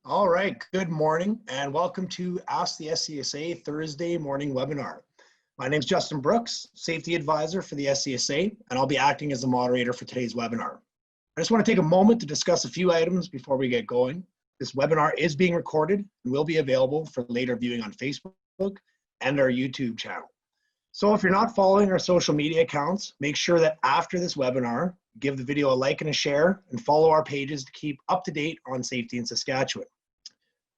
All right, good morning and welcome to Ask the SCSA Thursday morning webinar. My name is Justin Brooks, Safety Advisor for the SCSA, and I'll be acting as the moderator for today's webinar. I just want to take a moment to discuss a few items before we get going. This webinar is being recorded and will be available for later viewing on Facebook and our YouTube channel. So if you're not following our social media accounts, make sure that after this webinar, give the video a like and a share and follow our pages to keep up to date on safety in Saskatchewan.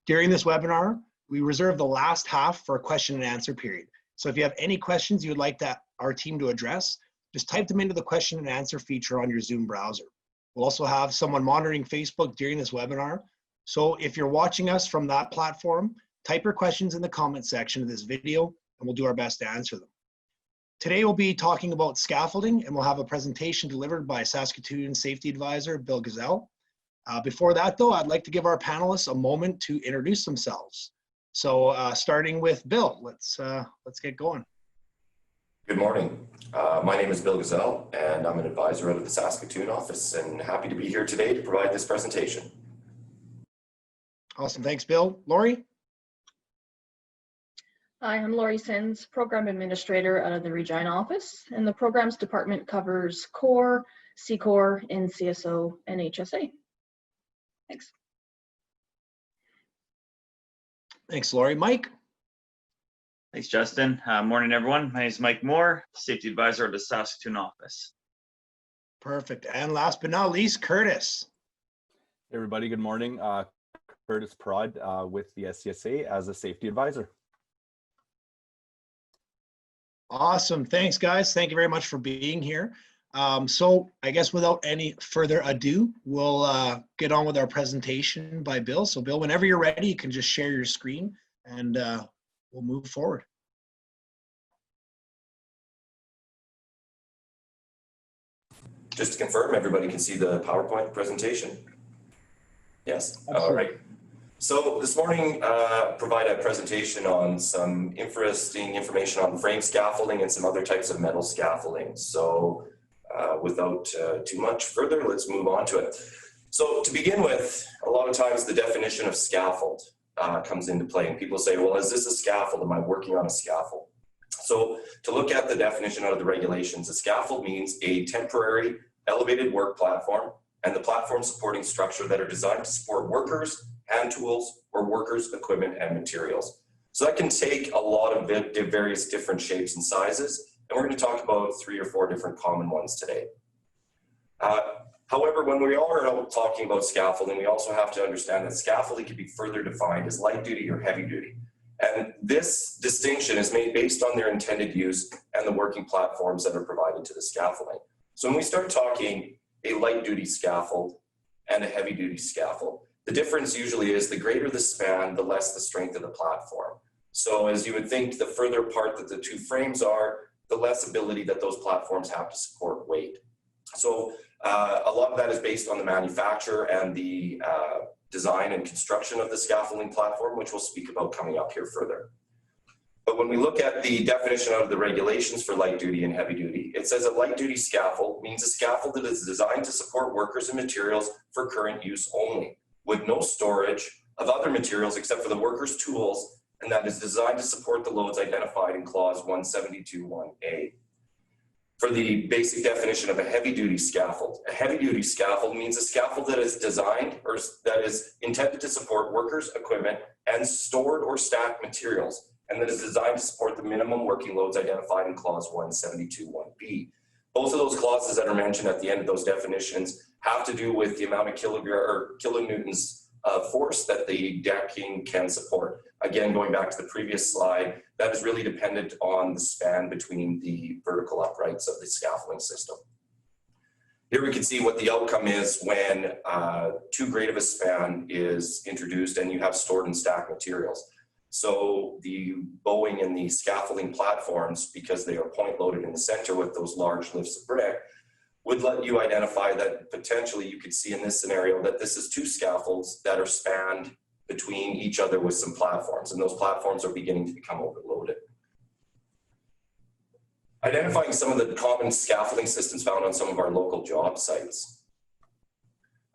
During this webinar, we reserve the last half for a question and answer period. So if you have any questions you would like our team to address, just type them into the question and answer feature on your Zoom browser. We'll also have someone monitoring Facebook during this webinar. So if you're watching us from that platform, type your questions in the comment section of this video and we'll do our best to answer them. Today we'll be talking about scaffolding and we'll have a presentation delivered by Saskatoon Safety Advisor Bill Gazelle. Before that though, I'd like to give our panelists a moment to introduce themselves. So starting with Bill, let's get going. Good morning. My name is Bill Gazelle and I'm an advisor out of the Saskatoon office and happy to be here today to provide this presentation. Awesome, thanks Bill. Lori? Hi, I'm Lori Sins, Program Administrator out of the Regina office, and the Programs Department covers CORE, C-CORE, NCSO, and HSA. Thanks. Thanks, Lori. Mike? Thanks, Justin. Morning, everyone. My name is Mike Moore, Safety Advisor of the Saskatoon office. Perfect. And last but not least, Curtis. Hey, everybody. Good morning. Curtis Prod with the SCSA as a Safety Advisor. Awesome. Thanks, guys. Thank you very much for being here. So I guess without any further ado, we'll get on with our presentation by Bill. So Bill, whenever you're ready, you can just share your screen and we'll move forward. Just to confirm, everybody can see the PowerPoint presentation? Yes. Absolutely. All right. So this morning, provide a presentation on some interesting information on frame scaffolding and some other types of metal scaffolding. So without too much further, let's move on to it. So to begin with, a lot of times the definition of scaffold comes into play and people say, well, is this a scaffold? Am I working on a scaffold? So to look at the definition out of the regulations, a scaffold means a temporary elevated work platform and the platform supporting structure that are designed to support workers, hand tools, or workers, equipment, and materials. So that can take a lot of various different shapes and sizes, and we're going to talk about 3 or 4 different common ones today. However, when we are talking about scaffolding, we also have to understand that scaffolding can be further defined as light duty or heavy duty. And this distinction is made based on their intended use and the working platforms that are provided to the scaffolding. So when we start talking a light duty scaffold and a heavy duty scaffold, the difference usually is the greater the span, the less the strength of the platform. So as you would think, the further apart that the two frames are, the less ability that those platforms have to support weight. So a lot of that is based on the manufacture and the design and construction of the scaffolding platform, which we'll speak about coming up here further. But when we look at the definition of the regulations for light duty and heavy duty, it says a light duty scaffold means a scaffold that is designed to support workers and materials for current use only, with no storage of other materials except for the workers' tools, and that is designed to support the loads identified in clause 172(1)(a). For the basic definition of a heavy-duty scaffold means a scaffold that is designed or that is intended to support workers, equipment, and stored or stacked materials, and that is designed to support the minimum working loads identified in clause 172(1)(b). Both of those clauses that are mentioned at the end of those definitions have to do with the amount of kilonewtons of force that the decking can support. Again, going back to the previous slide, that is really dependent on the span between the vertical uprights of the scaffolding system. Here we can see what the outcome is when too great of a span is introduced and you have stored and stacked materials. So the bowing and the scaffolding platforms, because they are point loaded in the center with those large lifts of brick, would let you identify that potentially you could see in this scenario that this is 2 scaffolds that are spanned between each other with some platforms, and those platforms are beginning to become overloaded. Identifying some of the common scaffolding systems found on some of our local job sites.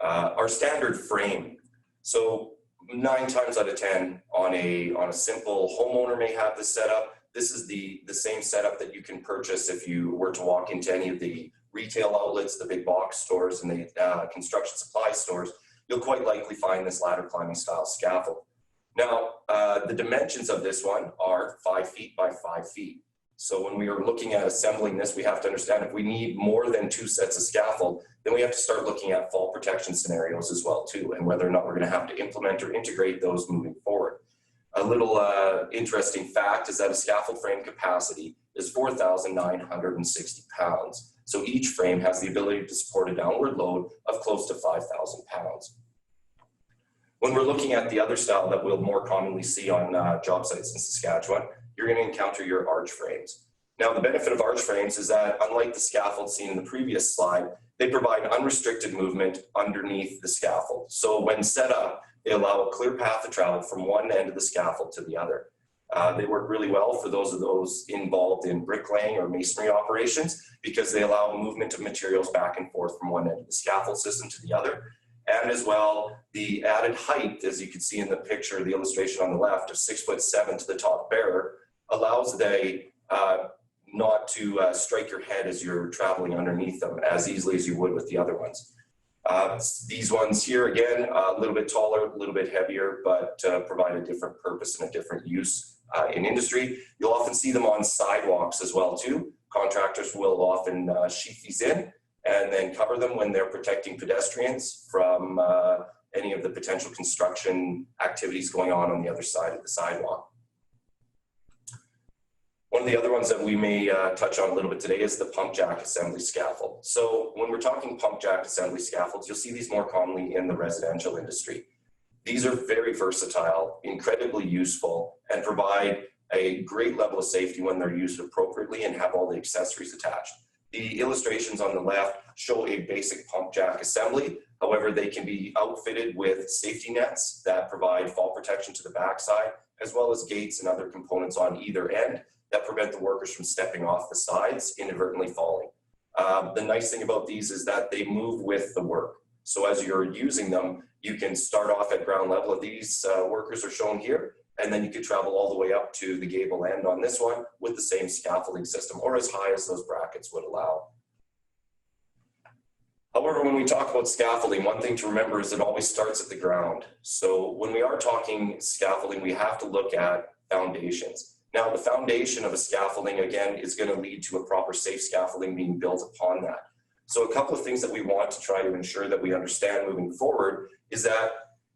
Our standard frame. So 9 times out of 10 on a simple homeowner may have this setup. This is the same setup that you can purchase if you were to walk into any of the retail outlets, the big box stores, and the construction supply stores. You'll quite likely find this ladder climbing style scaffold. Now, the dimensions of this one are 5 feet by 5 feet. So when we are looking at assembling this, we have to understand if we need more than 2 sets of scaffold, then we have to start looking at fall protection scenarios as well too, and whether or not we're going to have to implement or integrate those moving forward. A little interesting fact is that a scaffold frame capacity is 4,960 pounds. So each frame has the ability to support a downward load of close to 5,000 pounds. When we're looking at the other style that we'll more commonly see on job sites in Saskatchewan, you're going to encounter your arch frames. Now, the benefit of arch frames is that, unlike the scaffold seen in the previous slide, they provide unrestricted movement underneath the scaffold. So when set up, they allow a clear path of travel from one end of the scaffold to the other. They work really well for those involved in bricklaying or masonry operations because they allow movement of materials back and forth from one end of the scaffold system to the other. And as well, the added height, as you can see in the picture, the illustration on the left, of 6'7" to the top bearer, allows they not to strike your head as you're traveling underneath them as easily as you would with the other ones. These ones here, again, a little bit taller, a little bit heavier, but provide a different purpose and a different use in industry. You'll often see them on sidewalks as well too. Contractors will often sheath these in and then cover them when they're protecting pedestrians from any of the potential construction activities going on the other side of the sidewalk. One of the other ones that we may touch on a little bit today is the pump jack assembly scaffold. So when we're talking pump jack assembly scaffolds, you'll see these more commonly in the residential industry. These are very versatile, incredibly useful, and provide a great level of safety when they're used appropriately and have all the accessories attached. The illustrations on the left show a basic pump jack assembly. However, they can be outfitted with safety nets that provide fall protection to the backside, as well as gates and other components on either end that prevent the workers from stepping off the sides, inadvertently falling. The nice thing about these is that they move with the work. So as you're using them, you can start off at ground level of these workers are shown here, and then you could travel all the way up to the gable end on this one with the same scaffolding system, or as high as those brackets would allow. However, when we talk about scaffolding, one thing to remember is it always starts at the ground. So when we are talking scaffolding, we have to look at foundations. Now, the foundation of a scaffolding, again, is going to lead to a proper safe scaffolding being built upon that. So a couple of things that we want to try to ensure that we understand moving forward is that,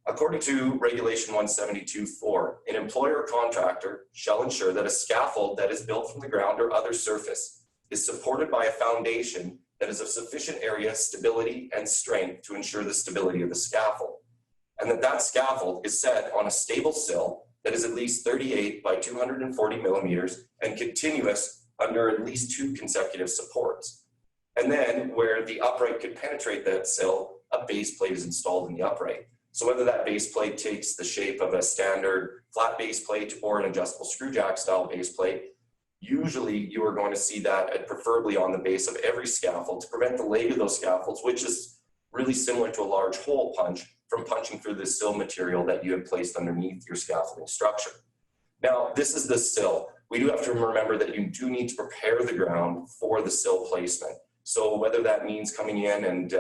according to Regulation 172.4, an employer or contractor shall ensure that a scaffold that is built from the ground or other surface is supported by a foundation that is of sufficient area, stability, and strength to ensure the stability of the scaffold. And that scaffold is set on a stable sill that is at least 38 by 240 millimeters and continuous under at least 2 consecutive supports. And then where the upright could penetrate that sill, a base plate is installed in the upright. So whether that base plate takes the shape of a standard flat base plate or an adjustable screw jack style base plate, usually you are going to see that preferably on the base of every scaffold to prevent the leg of those scaffolds, which is really similar to a large hole punch, from punching through the sill material that you have placed underneath your scaffolding structure. Now, this is the sill. We do have to remember that you do need to prepare the ground for the sill placement. So whether that means coming in and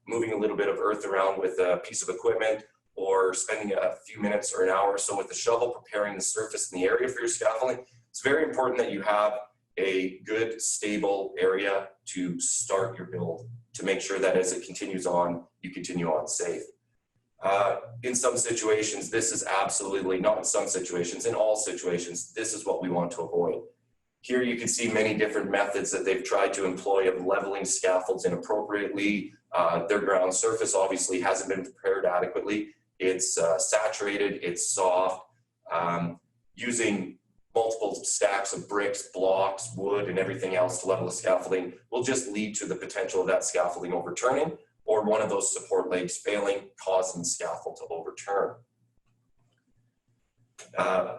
moving a little bit of earth around with a piece of equipment, or spending a few minutes or an hour or so with the shovel preparing the surface in the area for your scaffolding, it's very important that you have a good, stable area to start your build to make sure that as it continues on, you continue on safe. In some situations, this is absolutely, not in some situations, in all situations, this is what we want to avoid. Here you can see many different methods that they've tried to employ of leveling scaffolds inappropriately. Their ground surface obviously hasn't been prepared adequately. It's saturated, it's soft. Using multiple stacks of bricks, blocks, wood, and everything else to level the scaffolding will just lead to the potential of that scaffolding overturning, or one of those support legs failing, causing the scaffold to overturn.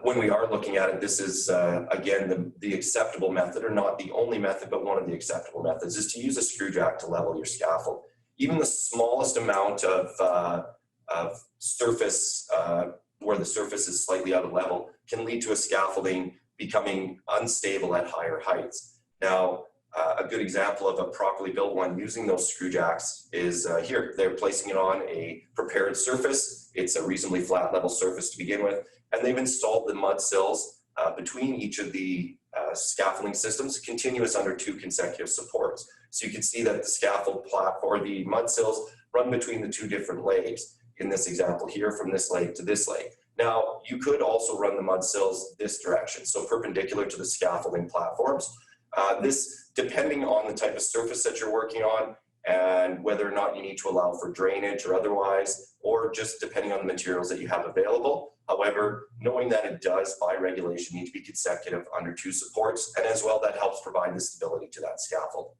When we are looking at it, this is, again, the acceptable method, or not the only method, but one of the acceptable methods, is to use a screw jack to level your scaffold. Even the smallest amount of surface where the surface is slightly out of level can lead to a scaffolding becoming unstable at higher heights. Now, a good example of a properly built one using those screw jacks is here. They're placing it on a prepared surface. It's a reasonably flat level surface to begin with, and they've installed the mud sills between each of the scaffolding systems, continuous under 2 consecutive supports. So you can see that the scaffold platform, or the mud sills, run between the 2 different legs. In this example here, from this leg to this leg. Now, you could also run the mud sills this direction, so perpendicular to the scaffolding platforms. This, depending on the type of surface that you're working on and whether or not you need to allow for drainage or otherwise, or just depending on the materials that you have available. However, knowing that it does, by regulation, need to be consecutive under 2 supports, and as well, that helps provide the stability to that scaffold.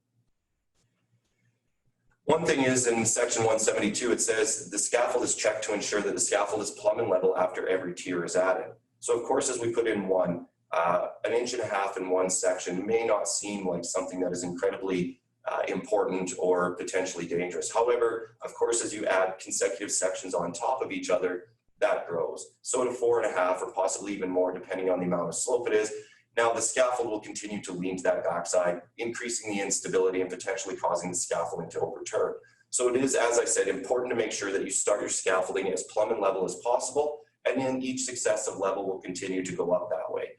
One thing is, in section 172, it says the scaffold is checked to ensure that the scaffold is plumb and level after every tier is added. So of course, as we put in one, 1.5 inches in one section may not seem like something that is incredibly important or potentially dangerous. However, of course, as you add consecutive sections on top of each other, that grows. So to 4.5 or possibly even more, depending on the amount of slope it is. Now the scaffold will continue to lean to that backside, increasing the instability and potentially causing the scaffolding to overturn. So it is, as I said, important to make sure that you start your scaffolding as plumb and level as possible, and then each successive level will continue to go up that way.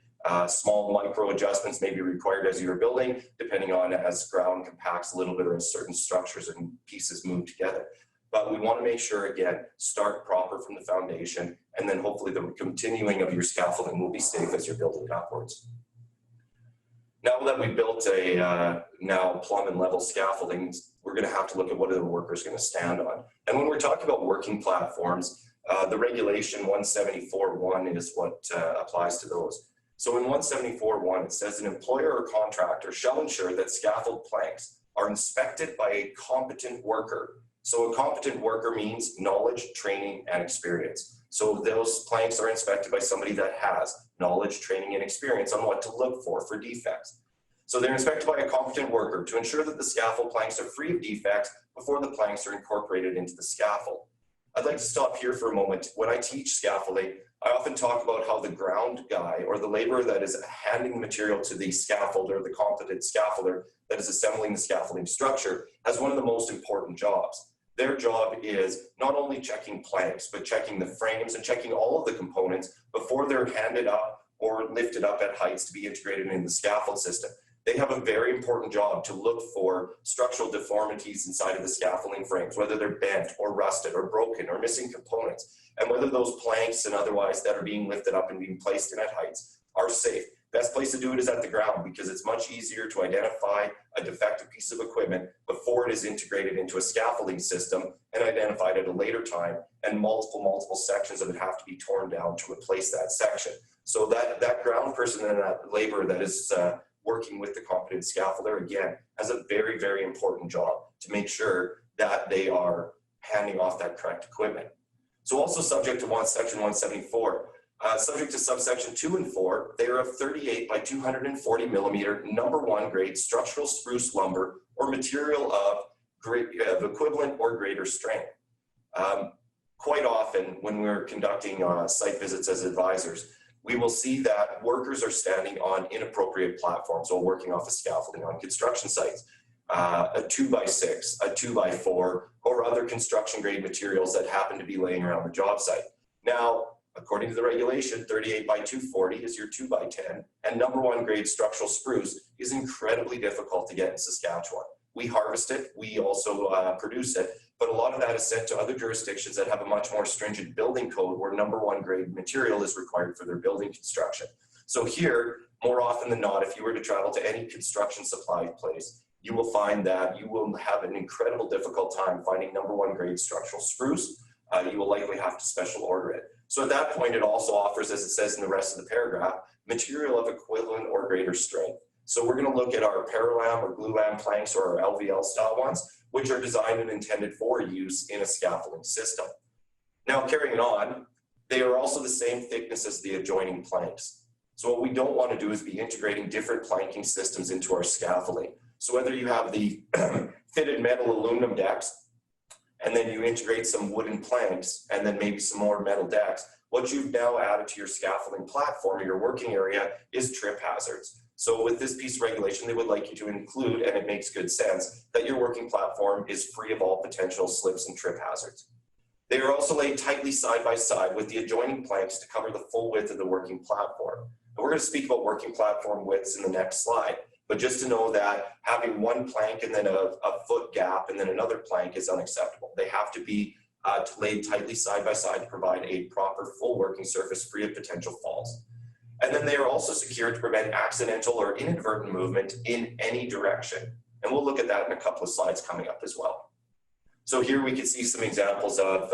Small micro adjustments may be required as you're building, depending on as ground compacts a little bit or as certain structures and pieces move together. But we want to make sure, again, start proper from the foundation, and then hopefully the continuing of your scaffolding will be safe as you're building upwards. Now that we've built a now plumb and level scaffolding, we're going to have to look at what are the workers going to stand on. And when we're talking about working platforms, the regulation 174.1 is what applies to those. So in 174.1, it says an employer or contractor shall ensure that scaffold planks are inspected by a competent worker. So a competent worker means knowledge, training, and experience. So those planks are inspected by somebody that has knowledge, training, and experience on what to look for defects. So they're inspected by a competent worker to ensure that the scaffold planks are free of defects before the planks are incorporated into the scaffold. I'd like to stop here for a moment. When I teach scaffolding, I often talk about how the ground guy or the laborer that is handing the material to the scaffolder, the competent scaffolder that is assembling the scaffolding structure, has one of the most important jobs. Their job is not only checking planks, but checking the frames and checking all of the components before they're handed up or lifted up at heights to be integrated in the scaffold system. They have a very important job to look for structural deformities inside of the scaffolding frames, whether they're bent or rusted or broken or missing components, and whether those planks and otherwise that are being lifted up and being placed in at heights are safe. Best place to do it is at the ground, because it's much easier to identify a defective piece of equipment before it is integrated into a scaffolding system and identified at a later time, and multiple sections of it have to be torn down to replace that section. So that ground person and that laborer that is working with the competent scaffolder, again, has a very, very important job to make sure that they are handing off that correct equipment. So also subject to section 174, subject to subsection 2 and 4, they are of 38 by 240 millimeter #1 grade structural spruce lumber or material of equivalent or greater strength. Quite often when we're conducting site visits as advisors, we will see that workers are standing on inappropriate platforms while working off of scaffolding on construction sites. A 2x6, a 2x4, or other construction grade materials that happen to be laying around the job site. Now, according to the regulation, 38 by 240 is your 2x10, and #1 grade structural spruce is incredibly difficult to get in Saskatchewan. We harvest it, we also produce it, but a lot of that is sent to other jurisdictions that have a much more stringent building code where #1 grade material is required for their building construction. So here, more often than not, if you were to travel to any construction supply place, you will find that you will have an incredible difficult time finding #1 grade structural spruce. You will likely have to special order it. So at that point, it also offers, as it says in the rest of the paragraph, material of equivalent or greater strength. So we're going to look at our Paralam or glulam planks or our LVL style ones, which are designed and intended for use in a scaffolding system. Now, carrying on, they are also the same thickness as the adjoining planks. So what we don't want to do is be integrating different planking systems into our scaffolding. So whether you have the fitted metal aluminum decks and then you integrate some wooden planks and then maybe some more metal decks, what you've now added to your scaffolding platform, your working area, is trip hazards. So with this piece of regulation, they would like you to include, and it makes good sense, that your working platform is free of all potential slips and trip hazards. They are also laid tightly side by side with the adjoining planks to cover the full width of the working platform. And we're going to speak about working platform widths in the next slide, but just to know that having one plank and then a foot gap and then another plank is unacceptable. They have to be laid tightly side by side to provide a proper full working surface free of potential falls. And then they are also secured to prevent accidental or inadvertent movement in any direction. And we'll look at that in a couple of slides coming up as well. So here we can see some examples of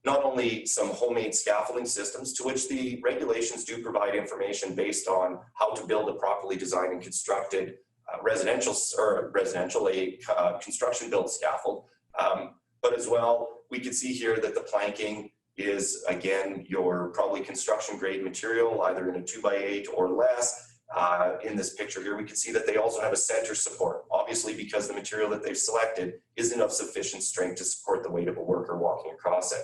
not only some homemade scaffolding systems, to which the regulations do provide information based on how to build a properly designed and constructed construction built scaffold. But as well, we can see here that the planking is, again, your probably construction grade material, either in a 2x8 or less. In this picture here, we can see that they also have a center support, obviously because the material that they've selected isn't of sufficient strength to support the weight of a worker walking across it.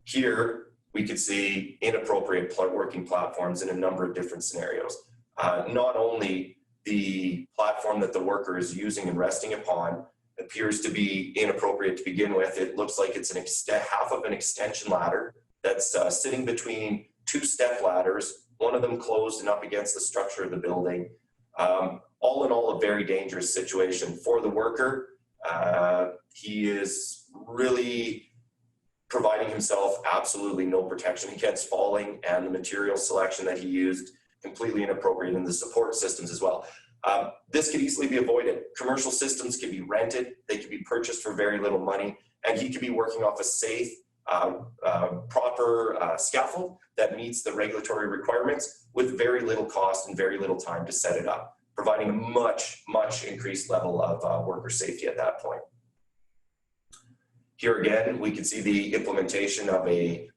Here, we can see inappropriate working platforms in a number of different scenarios. Not only the platform that the worker is using and resting upon appears to be inappropriate to begin with. It looks like it's half of an extension ladder that's sitting between two step ladders, one of them closed and up against the structure of the building. All in all, a very dangerous situation for the worker. He is really providing himself absolutely no protection against falling, and the material selection that he used completely inappropriate, in the support systems as well. This could easily be avoided. Commercial systems can be rented, they can be purchased for very little money, and he could be working off a safe, proper scaffold that meets the regulatory requirements with very little cost and very little time to set it up, providing a much increased level of worker safety at that point. Here again, we can see the implementation of a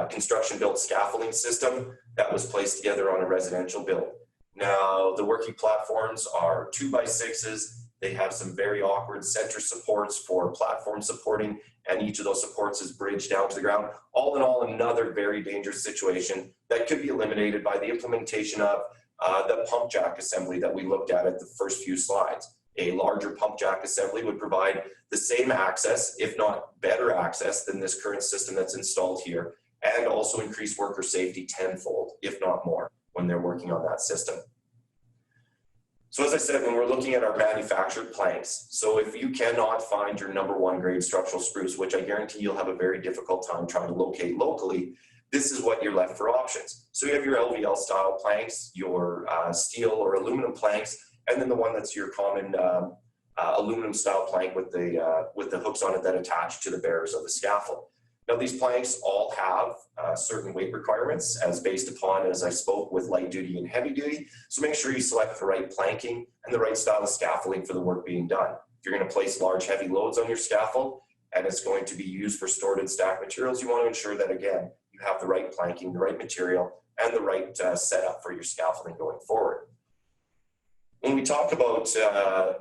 construction-built scaffolding system that was placed together on a residential build. Now, the working platforms are 2x6s. They have some very awkward center supports for platform supporting, and each of those supports is bridged down to the ground. All in all, another very dangerous situation that could be eliminated by the implementation of the pump jack assembly that we looked at the first few slides. A larger pump jack assembly would provide the same access, if not better access, than this current system that's installed here, and also increase worker safety tenfold, if not more, when they're working on that system. So as I said, when we're looking at our manufactured planks, so if you cannot find your #1 grade structural spruce, which I guarantee you'll have a very difficult time trying to locate locally, this is what you're left for options. So you have your LVL style planks, your steel or aluminum planks, and then the one that's your common aluminum style plank with the hooks on it that attach to the bearers of the scaffold. Now, these planks all have certain weight requirements as based upon, as I spoke, with light duty and heavy duty. So make sure you select the right planking and the right style of scaffolding for the work being done. If you're going to place large heavy loads on your scaffold and it's going to be used for stored and stacked materials, you want to ensure that, again, you have the right planking, the right material, and the right setup for your scaffolding going forward. When we talk about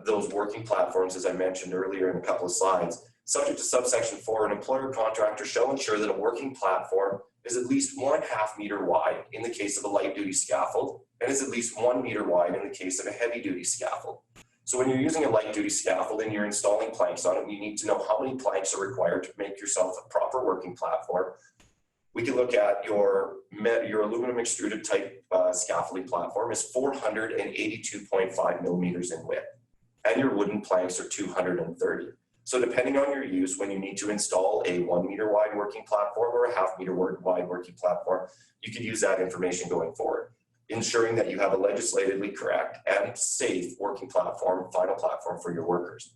those working platforms, as I mentioned earlier in a couple of slides, subject to subsection 4, an employer contractor shall ensure that a working platform is at least 1/2 meter wide in the case of a light duty scaffold, and is at least 1 meter wide in the case of a heavy duty scaffold. So when you're using a light duty scaffold and you're installing planks on it, you need to know how many planks are required to make yourself a proper working platform. We can look at your aluminum extruded type scaffolding platform is 482.5 millimeters in width, and your wooden planks are 230. So depending on your use, when you need to install a 1 meter wide working platform or a 1/2 meter wide working platform, you can use that information going forward, ensuring that you have a legislatively correct and safe working platform, final platform for your workers.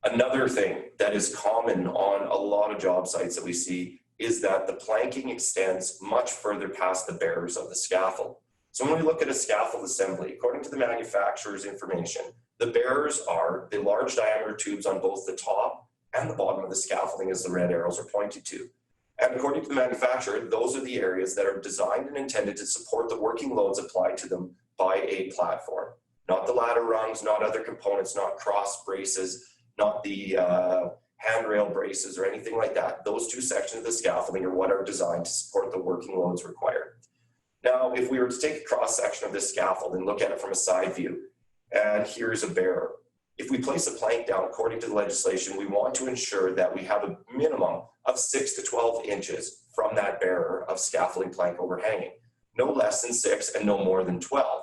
Another thing that is common on a lot of job sites that we see is that the planking extends much further past the bearers of the scaffold. So when we look at a scaffold assembly, according to the manufacturer's information, the bearers are the large diameter tubes on both the top and the bottom of the scaffolding, as the red arrows are pointed to. And according to the manufacturer, those are the areas that are designed and intended to support the working loads applied to them by a platform. Not the ladder rungs, not other components, not cross braces, not the handrail braces or anything like that. Those two sections of the scaffolding are what are designed to support the working loads required. Now, if we were to take a cross section of this scaffold and look at it from a side view, and here's a bearer. If we place a plank down according to the legislation, we want to ensure that we have a minimum of 6 to 12 inches from that bearer of scaffolding plank overhanging, no less than 6 and no more than 12.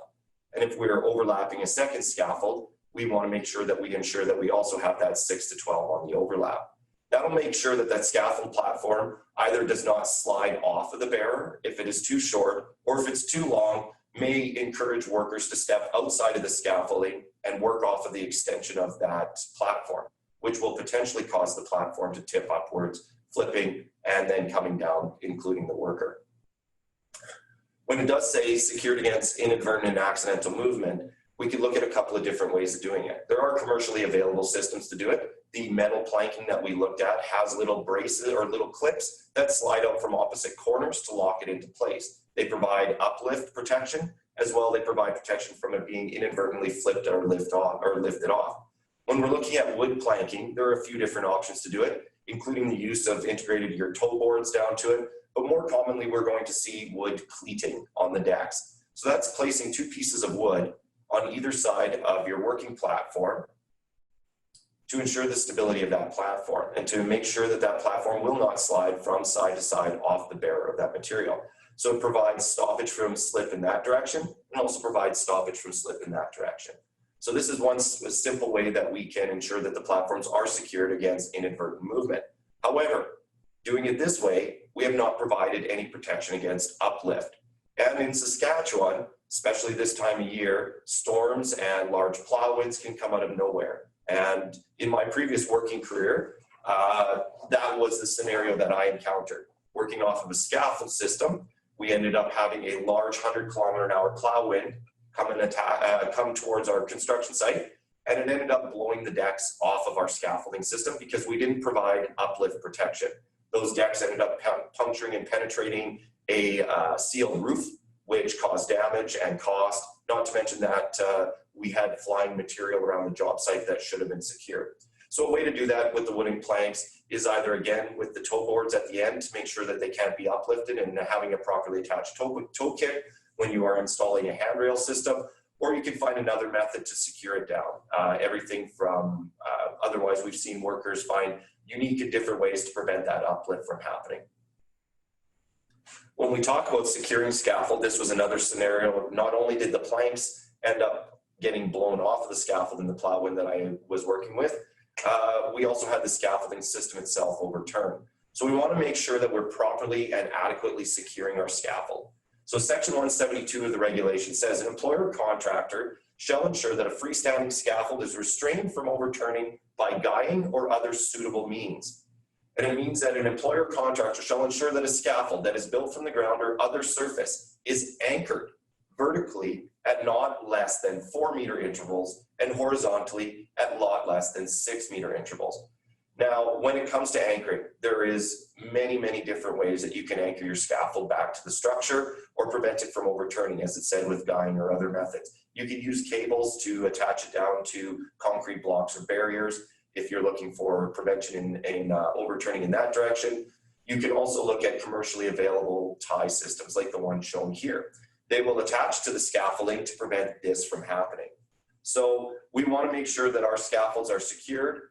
And if we're overlapping a second scaffold, we want to make sure that we ensure that we also have that 6 to 12 on the overlap. That'll make sure that that scaffold platform either does not slide off of the bearer if it is too short, or if it's too long, may encourage workers to step outside of the scaffolding and work off of the extension of that platform, which will potentially cause the platform to tip upwards, flipping, and then coming down, including the worker. When it does say secured against inadvertent and accidental movement, we could look at a couple of different ways of doing it. There are commercially available systems to do it. The metal planking that we looked at has little braces or little clips that slide out from opposite corners to lock it into place. They provide uplift protection, as well they provide protection from it being inadvertently flipped or lifted off. When we're looking at wood planking, there are a few different options to do it, including the use of integrated your toe boards down to it, but more commonly we're going to see wood cleating on the decks. So that's placing two pieces of wood on either side of your working platform to ensure the stability of that platform and to make sure that that platform will not slide from side to side off the bearer of that material. So it provides stoppage from slip in that direction and also provides stoppage from slip in that direction. So this is one simple way that we can ensure that the platforms are secured against inadvertent movement. However, doing it this way, we have not provided any protection against uplift. And in Saskatchewan, especially this time of year, storms and large plow winds can come out of nowhere. And in my previous working career, that was the scenario that I encountered. Working off of a scaffold system, we ended up having a large 100-kilometer-an-hour plow wind come towards our construction site, and it ended up blowing the decks off of our scaffolding system because we didn't provide uplift protection. Those decks ended up puncturing and penetrating a sealed roof, which caused damage and cost, not to mention that we had flying material around the job site that should have been secured. So a way to do that with the wooden planks is either, again, with the toe boards at the end to make sure that they can't be uplifted and having a properly attached toe kit when you are installing a handrail system, or you can find another method to secure it down. Everything from, otherwise we've seen workers find unique and different ways to prevent that uplift from happening. When we talk about securing scaffold, this was another scenario. Not only did the planks end up getting blown off of the scaffold in the plow wind that I was working with, we also had the scaffolding system itself overturned. So we want to make sure that we're properly and adequately securing our scaffold. So section 172 of the regulation says an employer or contractor shall ensure that a freestanding scaffold is restrained from overturning by guying or other suitable means. And it means that an employer or contractor shall ensure that a scaffold that is built from the ground or other surface is anchored vertically at not less than 4-meter intervals and horizontally at not less than 6-meter intervals. Now, when it comes to anchoring, there is many different ways that you can anchor your scaffold back to the structure or prevent it from overturning, as it said, with guying or other methods. You can use cables to attach it down to concrete blocks or barriers if you're looking for prevention in overturning in that direction. You can also look at commercially available tie systems like the one shown here. They will attach to the scaffolding to prevent this from happening. So we want to make sure that our scaffolds are secured.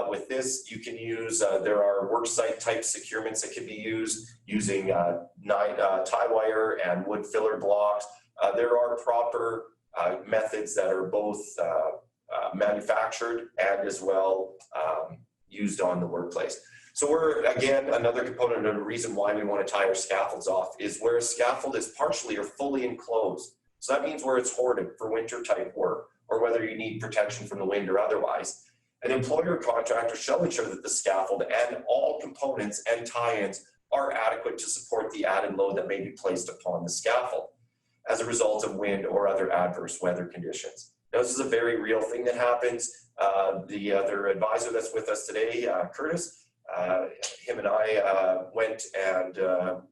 With this, you can use, there are worksite type securements that can be used using tie wire and wood filler blocks. There are proper methods that are both manufactured and as well used on the workplace. So we're, again, another component of the reason why we want to tie our scaffolds off is where a scaffold is partially or fully enclosed. So that means where it's hoarded for winter type work or whether you need protection from the wind or otherwise. An employer or contractor shall ensure that the scaffold and all components and tie-ins are adequate to support the added load that may be placed upon the scaffold as a result of wind or other adverse weather conditions. Now, this is a very real thing that happens. The other advisor that's with us today, Curtis, him and I went and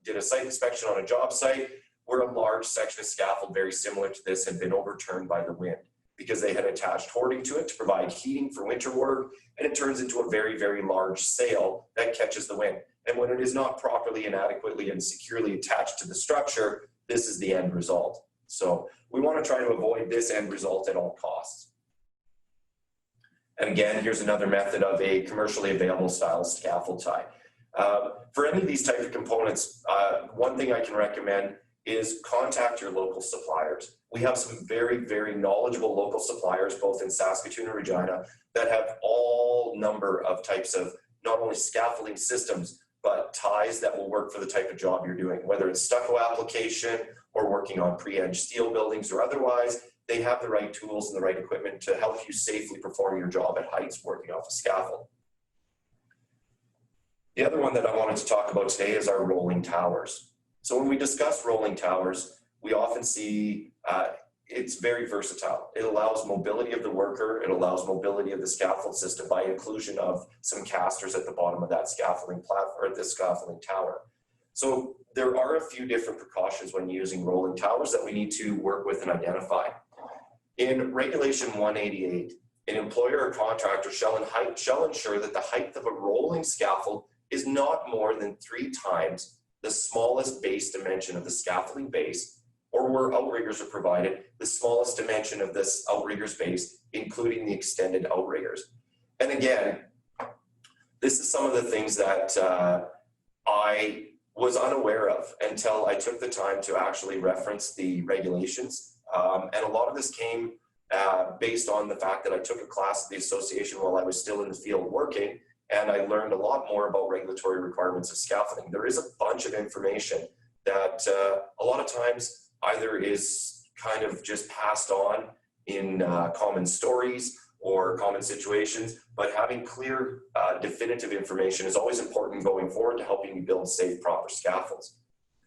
did a site inspection on a job site where a large section of scaffold very similar to this had been overturned by the wind. because they had attached hoarding to it to provide heating for winter work, and it turns into a very, very large sail that catches the wind. And when it is not properly and adequately and securely attached to the structure, this is the end result. So we want to try to avoid this end result at all costs. And again, here's another method of a commercially available style scaffold tie. For any of these type of components, one thing I can recommend is contact your local suppliers. We have some very, very knowledgeable local suppliers, both in Saskatoon and Regina, that have all number of types of not only scaffolding systems, but ties that will work for the type of job you're doing, whether it's stucco application or working on pre-edged steel buildings or otherwise. They have the right tools and the right equipment to help you safely perform your job at heights working off a scaffold. The other one that I wanted to talk about today is our rolling towers. So when we discuss rolling towers, we often see it's very versatile. It allows mobility of the worker. It allows mobility of the scaffold system by inclusion of some casters at the bottom of that scaffolding platform or the scaffolding tower. So there are a few different precautions when using rolling towers that we need to work with and identify. In Regulation 188, an employer or contractor shall ensure that the height of a rolling scaffold is not more than 3 times the smallest base dimension of the scaffolding base, or where outriggers are provided, the smallest dimension of this outrigger's base, including the extended outriggers. And again, this is some of the things that I was unaware of until I took the time to actually reference the regulations. And a lot of this came based on the fact that I took a class at the association while I was still in the field working, and I learned a lot more about regulatory requirements of scaffolding. There is a bunch of information that a lot of times either is kind of just passed on in common stories or common situations, but having clear, definitive information is always important going forward to helping you build safe, proper scaffolds.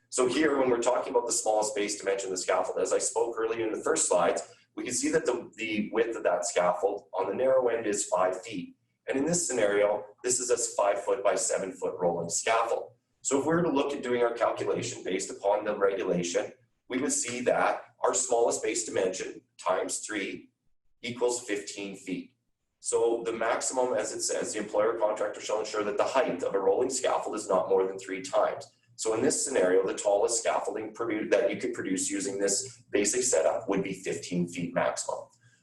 So here, when we're talking about the smallest base dimension of the scaffold, as I spoke earlier in the first slides, we can see that the width of that scaffold on the narrow end is 5 feet. And in this scenario, this is a 5 foot by 7 foot rolling scaffold. So if we were to look at doing our calculation based upon the regulation, we would see that our smallest base dimension times 3 equals 15 feet. So the maximum, as it says, the employer or contractor shall ensure that the height of a rolling scaffold is not more than 3 times. So in this scenario, the tallest scaffolding that you could produce using this basic setup would be 15 feet maximum.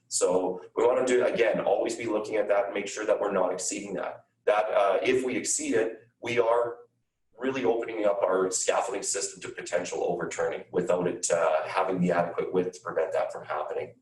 So we want to do, again, always be looking at that and make sure that we're not exceeding that. If we exceed it, we are really opening up our scaffolding system to potential overturning without it having the adequate width to prevent that from happening.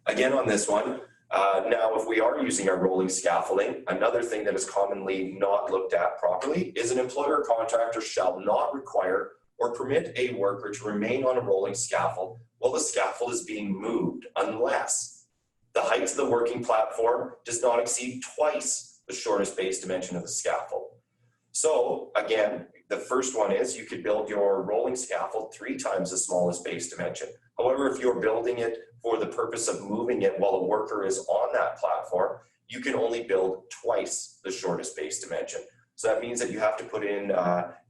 Again, on this one, now if we are using our rolling scaffolding, another thing that is commonly not looked at properly is an employer or contractor shall not require or permit a worker to remain on a rolling scaffold while the scaffold is being moved unless the height of the working platform does not exceed twice the shortest base dimension of the scaffold. So again, the first one is you could build your rolling scaffold 3 times the smallest base dimension. However, if you're building it for the purpose of moving it while a worker is on that platform, you can only build twice the shortest base dimension. So that means that you have to put in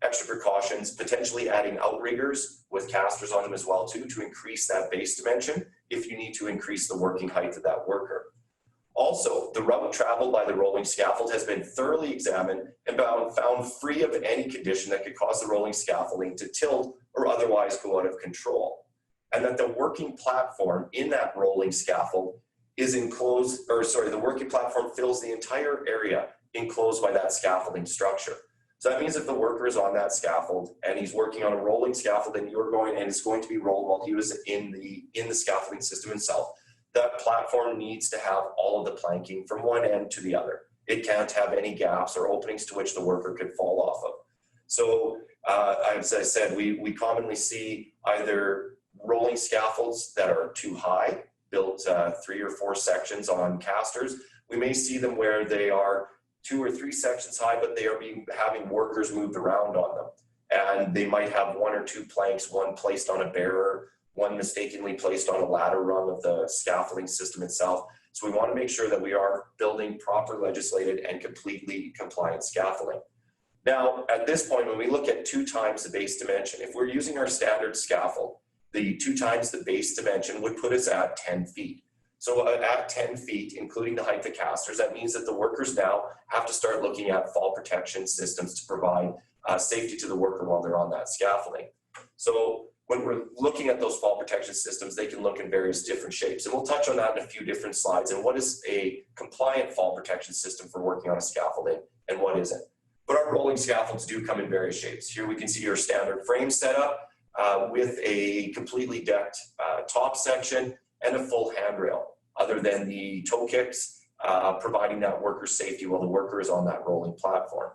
extra precautions, potentially adding outriggers with casters on them as well too, to increase that base dimension if you need to increase the working height of that worker. Also, the route traveled by the rolling scaffold has been thoroughly examined and found free of any condition that could cause the rolling scaffolding to tilt or otherwise go out of control. And that the working platform in that rolling scaffold is enclosed, the working platform fills the entire area enclosed by that scaffolding structure. So that means if the worker is on that scaffold and he's working on a rolling scaffold and it's going to be rolled while he was in the scaffolding system itself, that platform needs to have all of the planking from one end to the other. It can't have any gaps or openings to which the worker could fall off of. So as I said, we commonly see either rolling scaffolds that are too high, built 3 or 4 sections on casters. We may see them where they are 2 or 3 sections high, but they are having workers moved around on them. And they might have 1 or 2 planks, one placed on a bearer, one mistakenly placed on a ladder rung of the scaffolding system itself. So we want to make sure that we are building proper legislated and completely compliant scaffolding. Now, at this point, when we look at 2 times the base dimension, if we're using our standard scaffold the 2 times the base dimension would put us at 10 feet. So at 10 feet, including the height of the casters, that means that the workers now have to start looking at fall protection systems to provide safety to the worker while they're on that scaffolding. So when we're looking at those fall protection systems, they can look in various different shapes. And we'll touch on that in a few different slides, and what is a compliant fall protection system for working on a scaffolding and what isn't. But our rolling scaffolds do come in various shapes. Here we can see your standard frame setup with a completely decked top section and a full handrail, other than the toe kicks, providing that worker safety while the worker is on that rolling platform.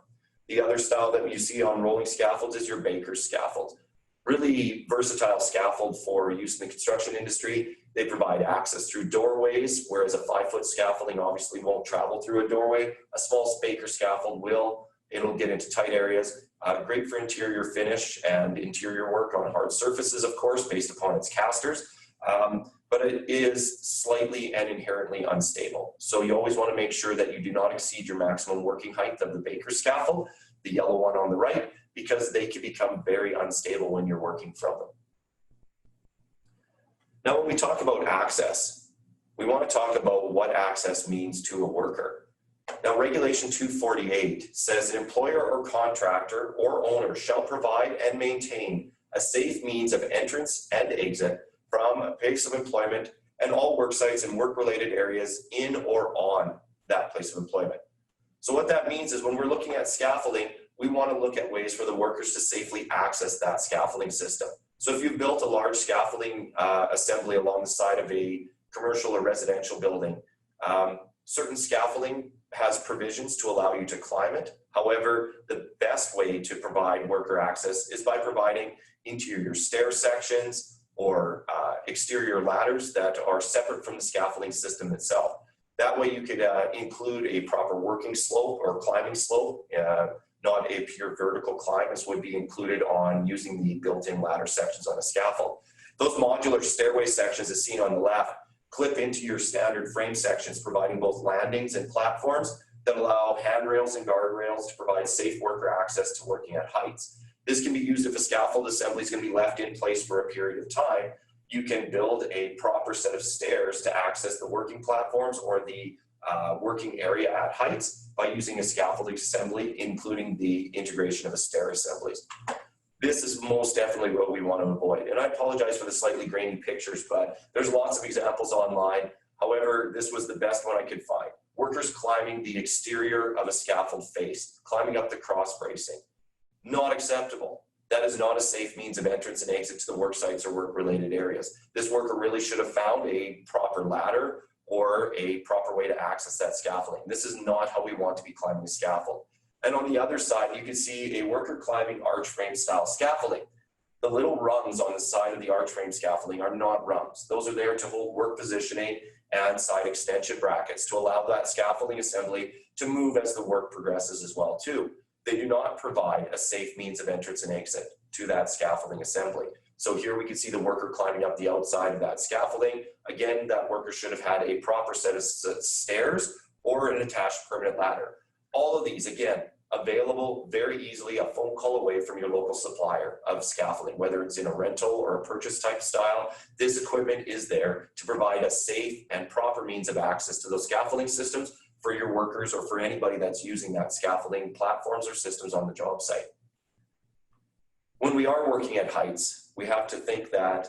The other style that you see on rolling scaffolds is your baker's scaffold. Really versatile scaffold for use in the construction industry. They provide access through doorways, whereas a 5-foot scaffolding obviously won't travel through a doorway. A small baker scaffold will. It'll get into tight areas. Great for interior finish and interior work on hard surfaces, of course, based upon its casters. But it is slightly and inherently unstable. So you always want to make sure that you do not exceed your maximum working height of the baker scaffold, the yellow one on the right, because they can become very unstable when you're working from them. Now, when we talk about access, we want to talk about what access means to a worker. Now, Regulation 248 says an employer or contractor or owner shall provide and maintain a safe means of entrance and exit from a place of employment and all work sites and work-related areas in or on that place of employment. So what that means is when we're looking at scaffolding, we want to look at ways for the workers to safely access that scaffolding system. So if you've built a large scaffolding assembly along the side of a commercial or residential building, certain scaffolding has provisions to allow you to climb it. However, the best way to provide worker access is by providing interior stair sections or exterior ladders that are separate from the scaffolding system itself. That way you could include a proper working slope or climbing slope, not a pure vertical climb as would be included on using the built-in ladder sections on a scaffold. Those modular stairway sections as seen on the left clip into your standard frame sections, providing both landings and platforms that allow handrails and guardrails to provide safe worker access to working at heights. This can be used if a scaffold assembly is going to be left in place for a period of time. You can build a proper set of stairs to access the working platforms or the working area at heights by using a scaffolding assembly, including the integration of a stair assemblies. This is most definitely what we want to avoid. And I apologize for the slightly grainy pictures, but there's lots of examples online. However, this was the best one I could find. Workers climbing the exterior of a scaffold face, climbing up the cross bracing. Not acceptable. That is not a safe means of entrance and exit to the work sites or work-related areas. This worker really should have found a proper ladder or a proper way to access that scaffolding. This is not how we want to be climbing a scaffold. And on the other side, you can see a worker climbing arch frame style scaffolding. The little rungs on the side of the arch frame scaffolding are not rungs. Those are there to hold work positioning and side extension brackets to allow that scaffolding assembly to move as the work progresses as well too. They do not provide a safe means of entrance and exit to that scaffolding assembly. So here we can see the worker climbing up the outside of that scaffolding. Again, that worker should have had a proper set of stairs or an attached permanent ladder. All of these, again, available very easily, a phone call away from your local supplier of scaffolding, whether it's in a rental or a purchase type style. This equipment is there to provide a safe and proper means of access to those scaffolding systems for your workers or for anybody that's using that scaffolding platforms or systems on the job site. When we are working at heights, we have to think that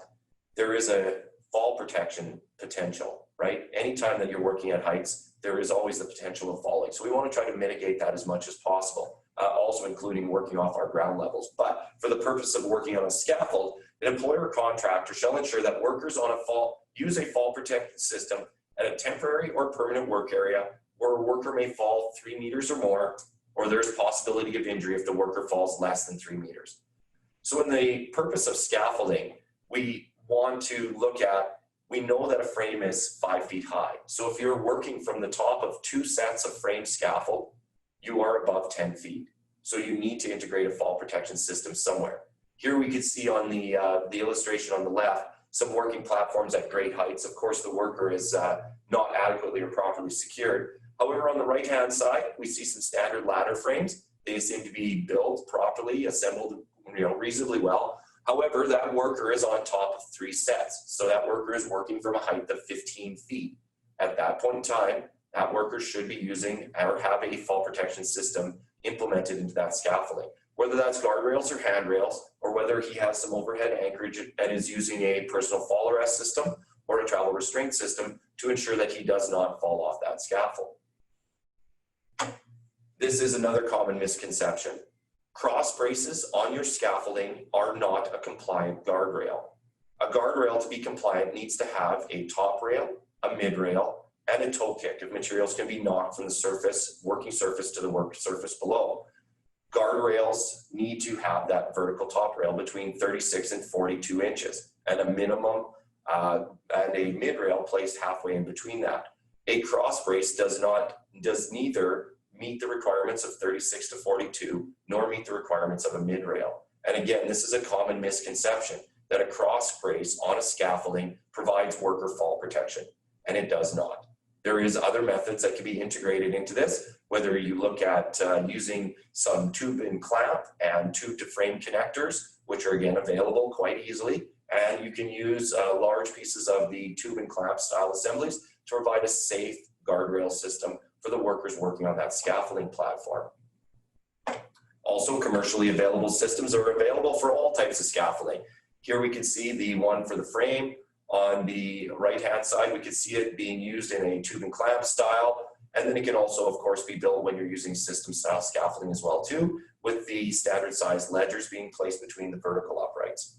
there is a fall protection potential, right? Anytime that you're working at heights, there is always the potential of falling. So we want to try to mitigate that as much as possible, also including working off our ground levels. But for the purpose of working on a scaffold, an employer or contractor shall ensure that workers on a use a fall protection system at a temporary or permanent work area where a worker may fall 3 meters or more, or there's possibility of injury if the worker falls less than 3 meters. So in the purpose of scaffolding, we want to look at, we know that a frame is 5 feet high. So if you're working from the top of 2 sets of frame scaffold, you are above 10 feet. So you need to integrate a fall protection system somewhere. Here we can see on the illustration on the left, some working platforms at great heights. Of course, the worker is not adequately or properly secured. However, on the right-hand side, we see some standard ladder frames. They seem to be built properly, assembled, reasonably well. However, that worker is on top of 3 sets. So that worker is working from a height of 15 feet. At that point in time, that worker should be using or have a fall protection system implemented into that scaffolding, whether that's guardrails or handrails, or whether he has some overhead anchorage and is using a personal fall arrest system or a travel restraint system to ensure that he does not fall off that scaffold. This is another common misconception. Cross braces on your scaffolding are not a compliant guardrail. A guardrail, to be compliant, needs to have a top rail, a mid rail, and a toe kick if materials can be knocked from the surface, working surface, to the work surface below. Guardrails need to have that vertical top rail between 36 and 42 inches, and a minimum and a mid rail placed halfway in between that. A cross brace does neither meet the requirements of 36 to 42, nor meet the requirements of a mid rail. And again, this is a common misconception that a cross brace on a scaffolding provides worker fall protection, and it does not. There is other methods that can be integrated into this, whether you look at using some tube and clamp and tube to frame connectors, which are again available quite easily. And you can use large pieces of the tube and clamp style assemblies to provide a safe guardrail system for the workers working on that scaffolding platform. Also, commercially available systems are available for all types of scaffolding. Here we can see the one for the frame. On the right-hand side, we can see it being used in a tube and clamp style. And then it can also, of course, be built when you're using system style scaffolding as well too, with the standard size ledgers being placed between the vertical uprights.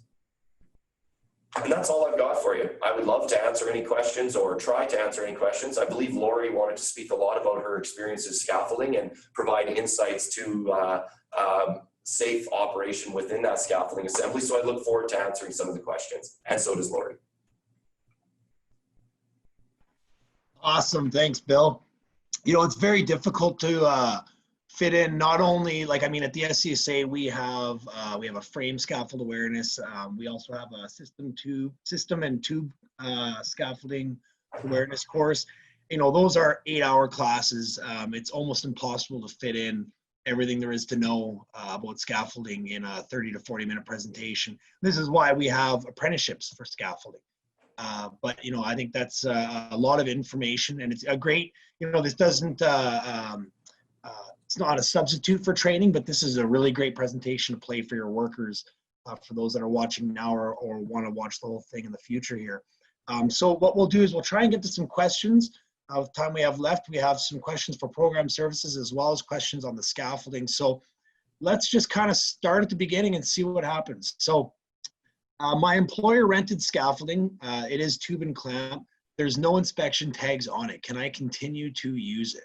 And that's all I've got for you. I would love to answer any questions or try to answer any questions. I believe Lori wanted to speak a lot about her experiences scaffolding and provide insights to safe operation within that scaffolding assembly. So I look forward to answering some of the questions, and so does Lori. Awesome. Thanks, Bill. You know, it's very difficult to fit in not only, like, I mean, at the SCSA, we have a frame scaffold awareness. We also have a system and tube scaffolding awareness course. You know, those are 8-hour classes. It's almost impossible to fit in everything there is to know about scaffolding in a 30 to 40-minute presentation. This is why we have apprenticeships for scaffolding. But, you know, I think that's a lot of information, and it's a great, you know, this doesn't, it's not a substitute for training, but this is a really great presentation to play for your workers, for those that are watching now or want to watch the whole thing in the future here. So what we'll do is we'll try and get to some questions. With the time we have left, we have some questions for program services as well as questions on the scaffolding. So let's just kind of start at the beginning and see what happens. So my employer rented scaffolding. It is tube and clamp. There's no inspection tags on it. Can I continue to use it?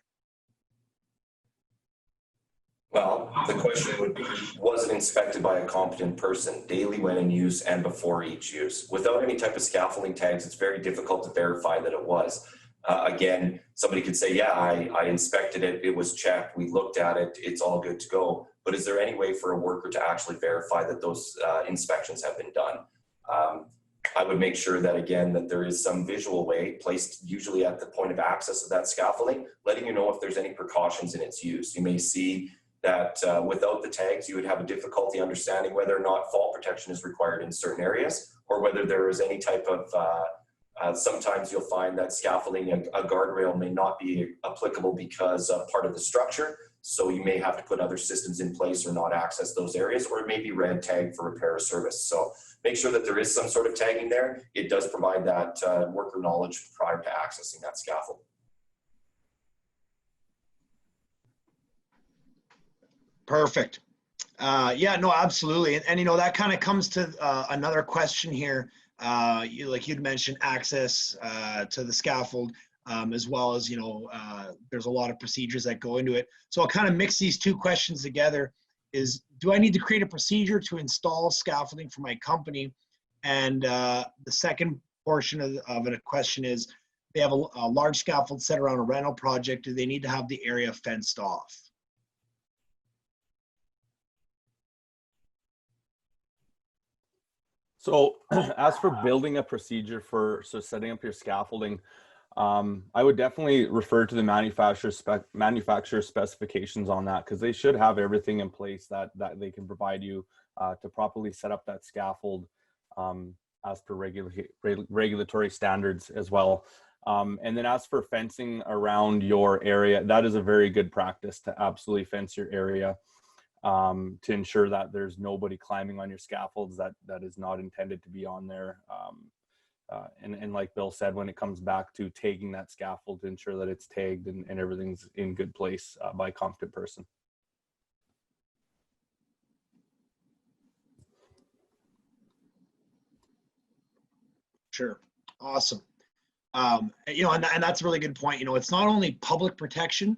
Well, the question would be, was it inspected by a competent person daily when in use and before each use? Without any type of scaffolding tags, it's very difficult to verify that it was. Again, somebody could say, yeah, I inspected it, it was checked, we looked at it, it's all good to go. But is there any way for a worker to actually verify that those inspections have been done? I would make sure that, again, that there is some visual way placed usually at the point of access of that scaffolding, letting you know if there's any precautions in its use. You may see that without the tags, you would have a difficulty understanding whether or not fall protection is required in certain areas, or whether there is any type of, sometimes you'll find that scaffolding, a guardrail may not be applicable because of part of the structure. So you may have to put other systems in place or not access those areas, or it may be red tagged for repair or service. So make sure that there is some sort of tagging there. It does provide that worker knowledge prior to accessing that scaffold. Perfect. Yeah, no, absolutely. And you know, that kind of comes to another question here. Like you'd mentioned, access to the scaffold, as well as, you know, there's a lot of procedures that go into it. So I'll kind of mix these two questions together. Is, do I need to create a procedure to install scaffolding for my company? And the second portion of a question is, they have a large scaffold set around a rental project. Do they need to have the area fenced off? So as for building a procedure for setting up your scaffolding, I would definitely refer to the manufacturer specifications on that, because they should have everything in place that they can provide you to properly set up that scaffold as per regulatory standards as well. And then as for fencing around your area, that is a very good practice to absolutely fence your area to ensure that there's nobody climbing on your scaffolds that is not intended to be on there. And like Bill said, when it comes back to tagging that scaffold, to ensure that it's tagged and everything's in good place by a competent person. Sure. Awesome. You know, and that's a really good point. You know, it's not only public protection,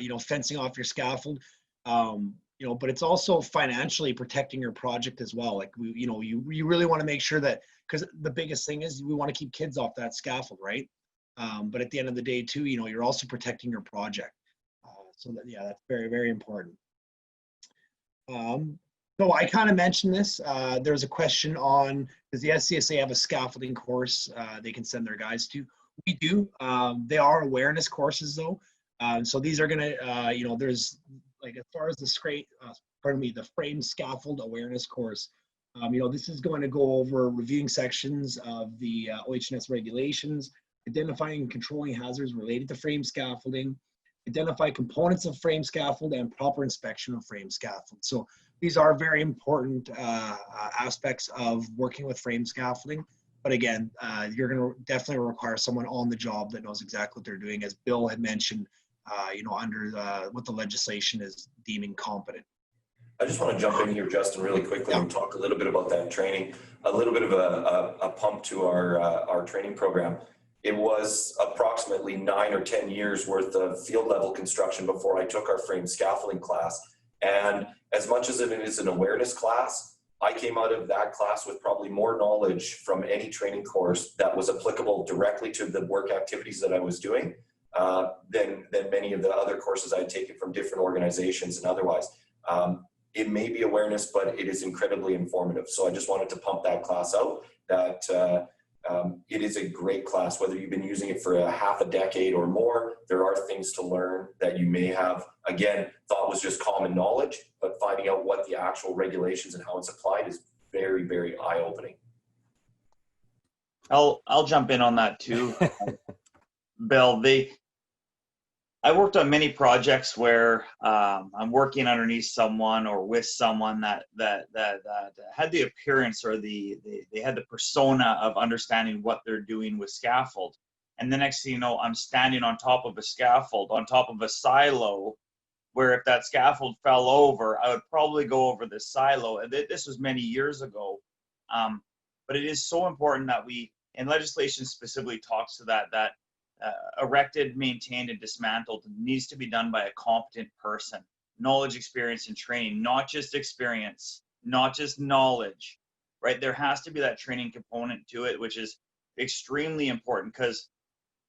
you know, fencing off your scaffold, you know, but it's also financially protecting your project as well. Like, you know, you really want to make sure that, because the biggest thing is we want to keep kids off that scaffold, right? But at the end of the day too, you know, you're also protecting your project. So that, yeah, that's very, very important. So I kind of mentioned this. There's a question on, does the SCSA have a scaffolding course they can send their guys to? We do. They are awareness courses though. So these are gonna, you know, there's like, as far as the frame scaffold awareness course, you know, this is going to go over reviewing sections of the OHS regulations, identifying and controlling hazards related to frame scaffolding, identify components of frame scaffold, and proper inspection of frame scaffold. So these are very important aspects of working with frame scaffolding. But again, you're going to definitely require someone on the job that knows exactly what they're doing, as Bill had mentioned, you know, under what the legislation is deeming competent. I just want to jump in here, Justin, really quickly and talk a little bit about that training, a little bit of a pump to our training program. It was approximately 9 or 10 years worth of field level construction before I took our frame scaffolding class. And as much as it is an awareness class, I came out of that class with probably more knowledge from any training course that was applicable directly to the work activities that I was doing than many of the other courses I'd taken from different organizations and otherwise. It may be awareness, but it is incredibly informative. So I just wanted to pump that class out, that it is a great class. Whether you've been using it for half a decade or more, there are things to learn that you may have, again, thought was just common knowledge, but finding out what the actual regulations and how it's applied is very, very eye-opening. I'll jump in on that too. Bill, I worked on many projects where I'm working underneath someone or with someone that had the appearance or they had the persona of understanding what they're doing with scaffold. And the next thing you know, I'm standing on top of a scaffold, on top of a silo, where if that scaffold fell over, I would probably go over the silo. And this was many years ago. But it is so important that and legislation specifically talks to that erected, maintained, and dismantled needs to be done by a competent person. Knowledge, experience, and training, not just experience, not just knowledge, right? There has to be that training component to it, which is extremely important because,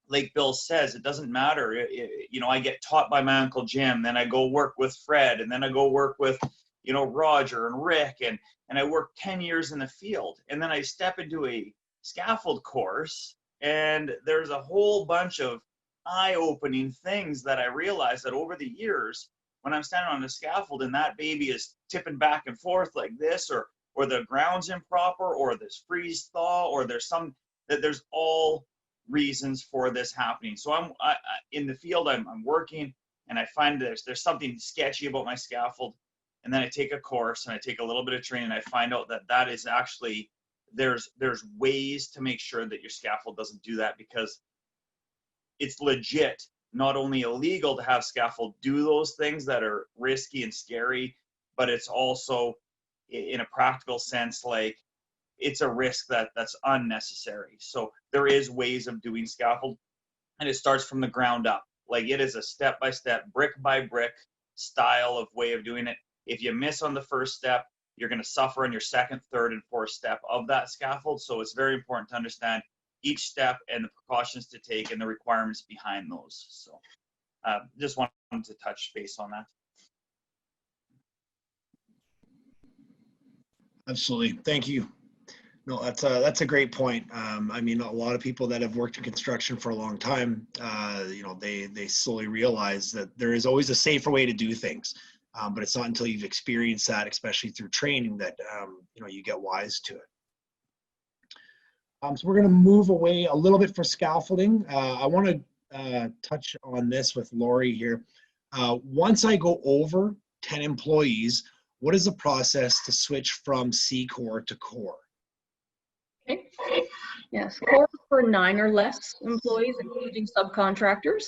like Bill says, it doesn't matter. You know, I get taught by my Uncle Jim, then I go work with Fred, and then I go work with, you know, Roger and Rick, and I work 10 years in the field. And then I step into a scaffold course, and there's a whole bunch of eye-opening things that I realized that over the years, when I'm standing on a scaffold and that baby is tipping back and forth like this, or the ground's improper, or there's freeze thaw, or there's all reasons for this happening. So I'm in the field, I'm working, and I find there's something sketchy about my scaffold, and then I take a course and I take a little bit of training, and I find out that is actually there's ways to make sure that your scaffold doesn't do that, because it's legit not only illegal to have scaffold do those things that are risky and scary, but it's also, in a practical sense, like it's a risk that's unnecessary. So there is ways of doing scaffold, and it starts from the ground up. Like, it is a step-by-step, brick-by-brick style of way of doing it. If you miss on the first step, you're going to suffer on your second, third, and fourth step of that scaffold. So it's very important to understand each step and the precautions to take and the requirements behind those. So just wanted to touch base on that. Absolutely. Thank you. No, that's a great point. I mean, a lot of people that have worked in construction for a long time, you know, they slowly realize that there is always a safer way to do things, but it's not until you've experienced that, especially through training, that you know, you get wise to it. So we're going to move away a little bit for scaffolding. I want to touch on this with Lori here. Once I go over 10 employees, what is the process to switch from C-Core to Core? Okay. Yes, core for 9 or less employees, including subcontractors.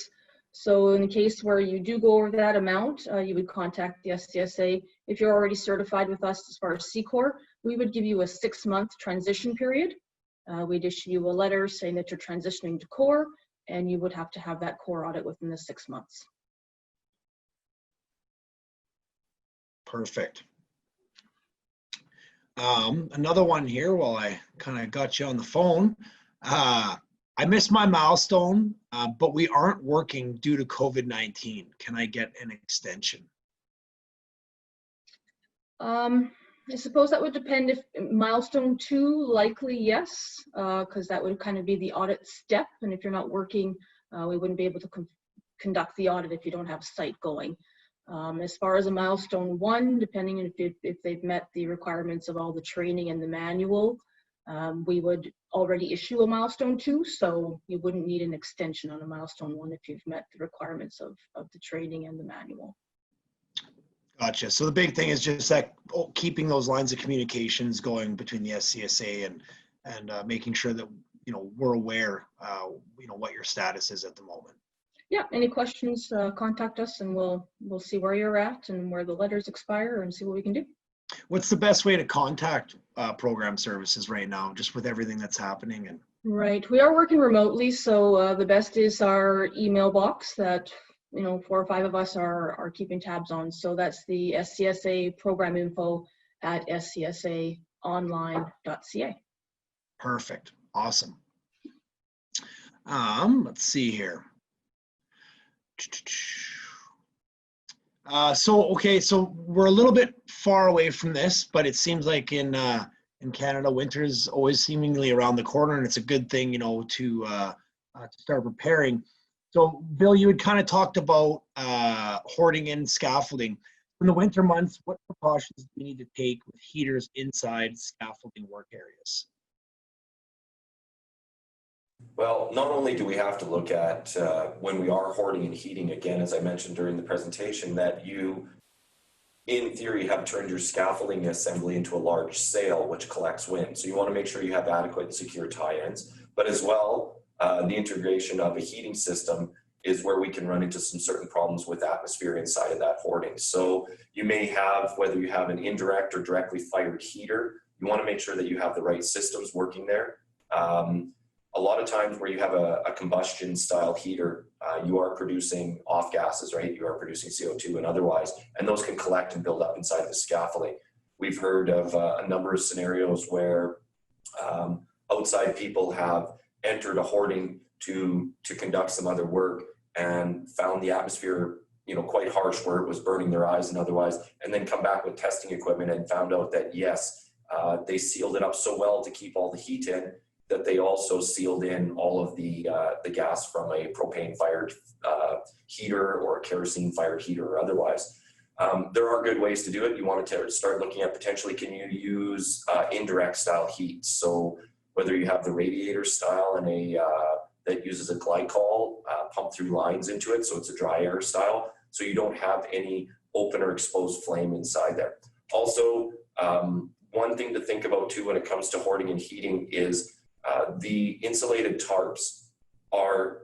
So in the case where you do go over that amount, you would contact the SCSA. If you're already certified with us as far as C-Core, we would give you a 6-month transition period. We'd issue you a letter saying that you're transitioning to Core, and you would have to have that Core audit within the 6 months. Perfect. Another one here while I kind of got you on the phone. I missed my milestone, but we aren't working due to COVID-19. Can I get an extension? I suppose that would depend. If milestone 2, likely yes, because that would kind of be the audit step. And if you're not working, we wouldn't be able to conduct the audit if you don't have site going. As far as a milestone 1, depending if they've met the requirements of all the training and the manual, we would already issue a milestone 2, so you wouldn't need an extension on a milestone 1 if you've met the requirements of the training and the manual. Gotcha. So the big thing is just that keeping those lines of communications going between the SCSA and making sure that, you know, we're aware, you know, what your status is at the moment. Yeah, any questions, contact us and we'll see where you're at and where the letters expire and see what we can do. What's the best way to contact program services right now, just with everything that's happening? And Right, we are working remotely, so the best is our email box that, you know, 4 or 5 of us are keeping tabs on. So that's the SCSA program info at scsaonline.ca. Perfect. Awesome. Let's see here. So we're a little bit far away from this, but it seems like in Canada, winter is always seemingly around the corner, and it's a good thing, you know, to start preparing. So, Bill, you had kind of talked about hoarding in scaffolding. In the winter months, what precautions do we need to take with heaters inside scaffolding work areas? Well, not only do we have to look at when we are hoarding and heating, again, as I mentioned during the presentation, that you, in theory, have turned your scaffolding assembly into a large sail which collects wind. So you want to make sure you have adequate and secure tie-ins, but as well, the integration of a heating system is where we can run into some certain problems with atmosphere inside of that hoarding. So you may have, whether you have an indirect or directly fired heater, you want to make sure that you have the right systems working there. A lot of times where you have a combustion style heater, you are producing off gases, right? You are producing CO2 and otherwise, and those can collect and build up inside the scaffolding. We've heard of a number of scenarios where outside people have entered a hoarding to conduct some other work and found the atmosphere, you know, quite harsh, where it was burning their eyes and otherwise, and then come back with testing equipment and found out that yes, they sealed it up so well to keep all the heat in that they also sealed in all of the gas from a propane fired heater or a kerosene fired heater or otherwise. There are good ways to do it. You want to start looking at potentially, can you use indirect style heat? So whether you have the radiator style and that uses a glycol pumped through lines into it, so it's a dry air style, so you don't have any open or exposed flame inside there. Also, one thing to think about too when it comes to hoarding and heating is the insulated tarps are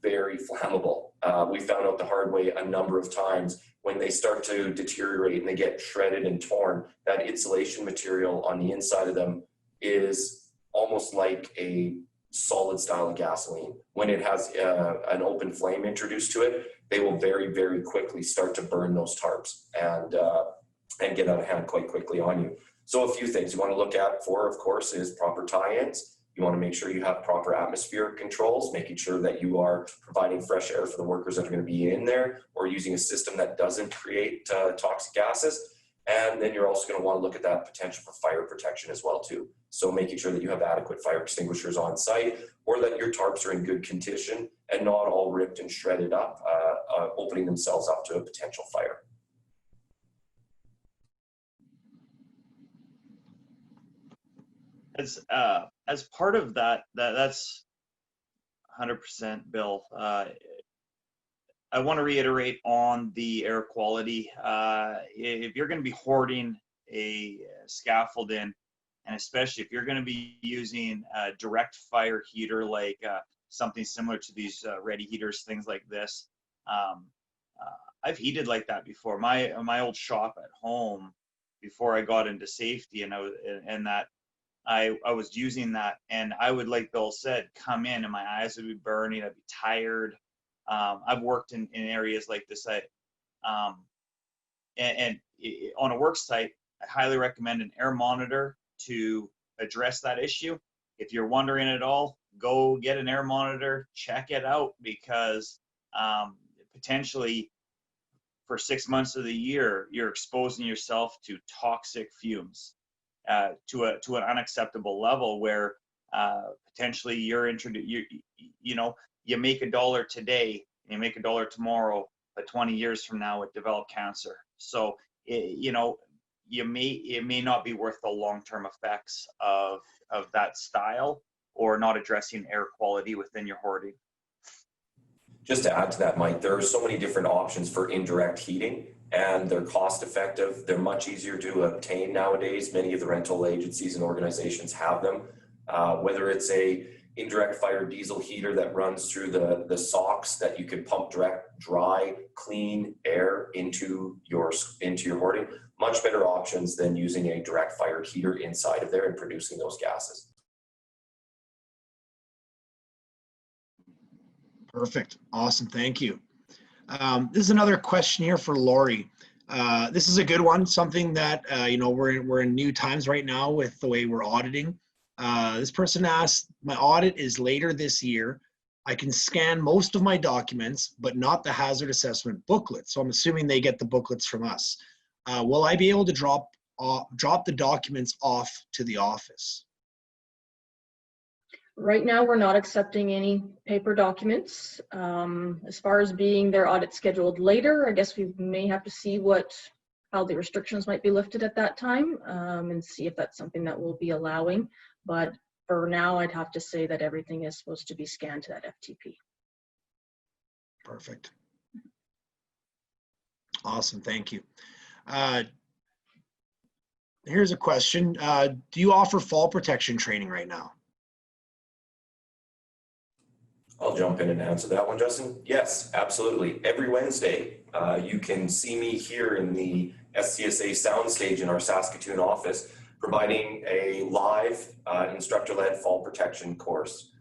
very flammable. We found out the hard way a number of times when they start to deteriorate and they get shredded and torn, that insulation material on the inside of them is almost like a solid style of gasoline. When it has an open flame introduced to it, they will very, very quickly start to burn those tarps and get out of hand quite quickly on you. So a few things you want to look at for, of course, is proper tie-ins. You want to make sure you have proper atmospheric controls, making sure that you are providing fresh air for the workers that are going to be in there, or using a system that doesn't create toxic gases. And then you're also going to want to look at that potential for fire protection as well too. So making sure that you have adequate fire extinguishers on site, or that your tarps are in good condition and not all ripped and shredded up, opening themselves up to a potential fire. As part of that's 100% Bill. I want to reiterate on the air quality. If you're going to be hoarding a scaffolding, and especially if you're going to be using a direct fire heater, like something similar to these ready heaters, things like this, I've heated like that before. My old shop at home, before I got into safety, and I was using that, and I would, like Bill said, come in and my eyes would be burning. I'd be tired. I've worked in areas like this. On a work site, I highly recommend an air monitor to address that issue. If you're wondering at all, go get an air monitor, check it out, because potentially for 6 months of the year, you're exposing yourself to toxic fumes to an unacceptable level where potentially you make $1 today, and you make $1 tomorrow, but 20 years from now it developed cancer. So it may not be worth the long-term effects of that style, or not addressing air quality within your hoarding. Just to add to that, Mike, there are so many different options for indirect heating, and they're cost effective. They're much easier to obtain nowadays. Many of the rental agencies and organizations have them. Whether it's a indirect fire diesel heater that runs through the socks that you can pump direct, dry, clean air into your hoarding, much better options than using a direct fire heater inside of there and producing those gases. Perfect. Awesome. Thank you. This is another question here for Lori. This is a good one. Something that, we're in new times right now with the way we're auditing. This person asked, my audit is later this year. I can scan most of my documents, but not the hazard assessment booklet. So I'm assuming they get the booklets from us. Will I be able to drop the documents off to the office? Right now, we're not accepting any paper documents. As far as being their audit scheduled later, I guess we may have to see how the restrictions might be lifted at that time, and see if that's something that we'll be allowing. But for now, I'd have to say that everything is supposed to be scanned to that FTP. Perfect. Awesome. Thank you. Here's a question. Do you offer fall protection training right now? I'll jump in and answer that one, Justin. Yes, absolutely. Every Wednesday, you can see me here in the SCSA soundstage in our Saskatoon office, providing a live instructor-led fall protection course.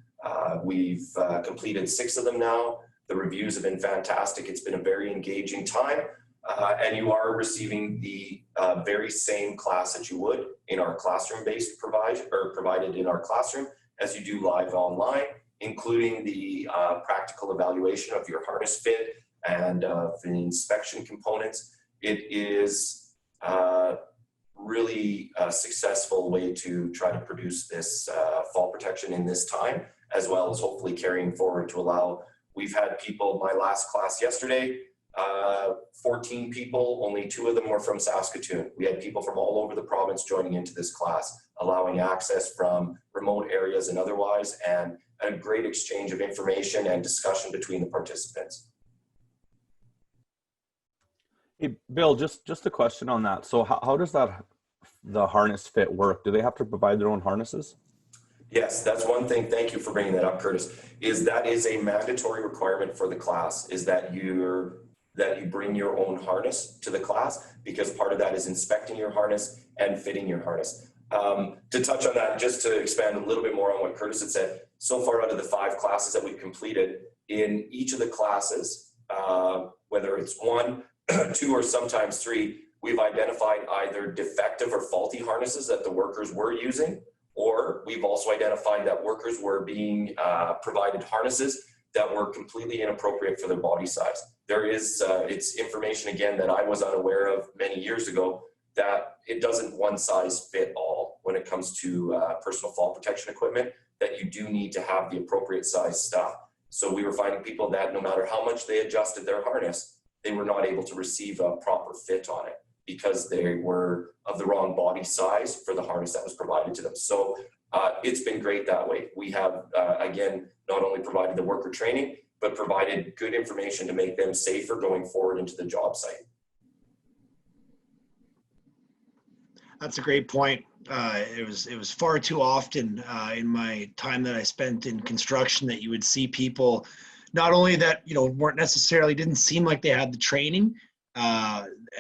We've completed 6 of them now. The reviews have been fantastic. It's been a very engaging time, and you are receiving the very same class that you would in our classroom-based provided in our classroom as you do live online, including the practical evaluation of your harness fit and the inspection components. It is really a successful way to try to produce this fall protection in this time, as well as hopefully carrying forward to allow. We've had people, my last class yesterday, 14 people, only 2 of them were from Saskatoon. We had people from all over the province joining into this class, allowing access from remote areas and otherwise, and a great exchange of information and discussion between the participants. Hey, Bill, just a question on that. So how does the harness fit work? Do they have to provide their own harnesses? Yes, that's one thing. Thank you for bringing that up, Curtis. That is a mandatory requirement for the class, is that you bring your own harness to the class, because part of that is inspecting your harness and fitting your harness. To touch on that, just to expand a little bit more on what Curtis had said, so far out of the 5 classes that we've completed, in each of the classes, whether it's 1, 2, or sometimes 3, we've identified either defective or faulty harnesses that the workers were using, or we've also identified that workers were being provided harnesses that were completely inappropriate for their body size. There is, it's information again that I was unaware of many years ago. that it doesn't one size fit all when it comes to personal fall protection equipment, that you do need to have the appropriate size stuff. So we were finding people that no matter how much they adjusted their harness, they were not able to receive a proper fit on it because they were of the wrong body size for the harness that was provided to them. So it's been great that way. We have, again, not only provided the worker training, but provided good information to make them safer going forward into the job site. That's a great point. It was far too often in my time that I spent in construction that you would see people, not only that, you know, weren't necessarily, didn't seem like they had the training,